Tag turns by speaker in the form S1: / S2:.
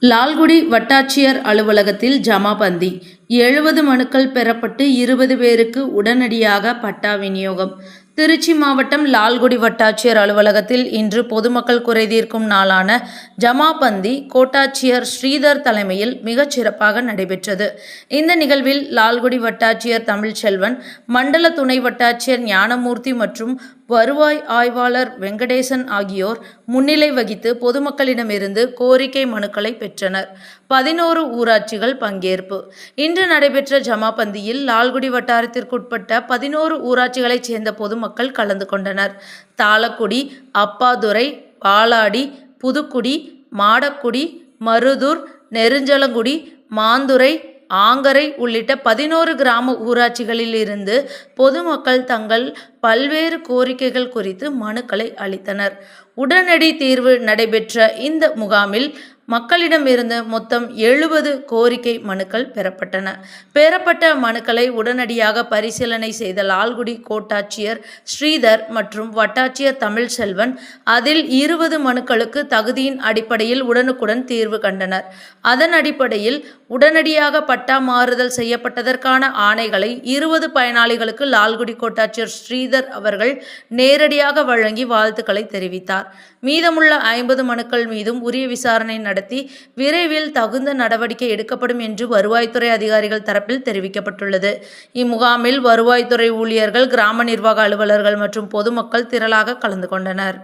S1: லால்குடி வட்டாட்சியர் அலுவலகத்தில் ஜமாபந்தி 70 மனுக்கள் பெறப்பட்டு 20 பேருக்கு உடனடியாக பட்டா விநியோகம். திருச்சி மாவட்டம் லால்குடி வட்டாட்சியர் அலுவலகத்தில் இன்று பொதுமக்கள் குறைதீர்க்கும் நாளான ஜமாபந்தி கோட்டாட்சியர் ஸ்ரீதர் தலைமையில் மிகச் சிறப்பாக நடைபெற்றது. இந்த நிகழ்வில் லால்குடி வட்டாட்சியர் தமிழ்ச்செல்வன், மண்டல துணை வட்டாட்சியர் ஞானமூர்த்தி மற்றும் வருவாய் ஆய்வாளர் வெங்கடேசன் ஆகியோர் முன்னிலை வகித்து பொதுமக்களிடமிருந்து கோரிக்கை மனுக்களை பெற்றனர். 11 ஊராட்சிகள் பங்கேற்பு. இன்று நடைபெற்ற ஜமாபந்தியில் லால்குடி வட்டாரத்திற்குட்பட்ட 11 ஊராட்சிகளைச் சேர்ந்த பொதுமக்கள் கலந்து கொண்டனர். தாளக்குடி, அப்பாதுரை, வாலாடி, புதுக்குடி, மாடக்குடி, மருதூர், நெருஞ்சலங்குடி, மாந்துரை, ஆங்கரை உள்ளிட்ட 11 கிராம ஊராட்சிகளில் இருந்து பொதுமக்கள் தங்கள் பல்வேறு கோரிக்கைகள் குறித்து மனுக்களை அளித்தனர். உடனடி தீர்வு நடைபெற்ற இந்த முகாமில் மக்களிடமிருந்து மொத்தம் 70 கோரிக்கை மனுக்கள் பெறப்பட்டன. பெறப்பட்ட மனுக்களை உடனடியாக பரிசீலனை செய்த லால்குடி கோட்டாட்சியர் ஸ்ரீதர் மற்றும் வட்டாட்சியர் தமிழ்செல்வன் அதில் 20 மனுக்களுக்கு தகுதியின் அடிப்படையில் உடனுக்குடன் தீர்வு கண்டனர். அதன் அடிப்படையில் உடனடியாக பட்டா மாறுதல் செய்யப்பட்டதற்கான ஆணைகளை 20 பயனாளிகளுக்கு லால்குடி கோட்டாட்சியர் ஸ்ரீதர் அவர்கள் நேரடியாக வழங்கி வாழ்த்துக்களை தெரிவித்தார். மீதமுள்ள 50 மனுக்கள் மீதும் உரிய விசாரணை நடத்தி விரைவில் தகுந்த நடவடிக்கை எடுக்கப்படும் என்று வருவாய்த்துறை அதிகாரிகள் தரப்பில் தெரிவிக்கப்பட்டுள்ளது. இம்முகாமில் வருவாய்த்துறை ஊழியர்கள், கிராம நிர்வாக அலுவலர்கள் மற்றும் பொதுமக்கள் திரளாக கலந்து கொண்டனர்.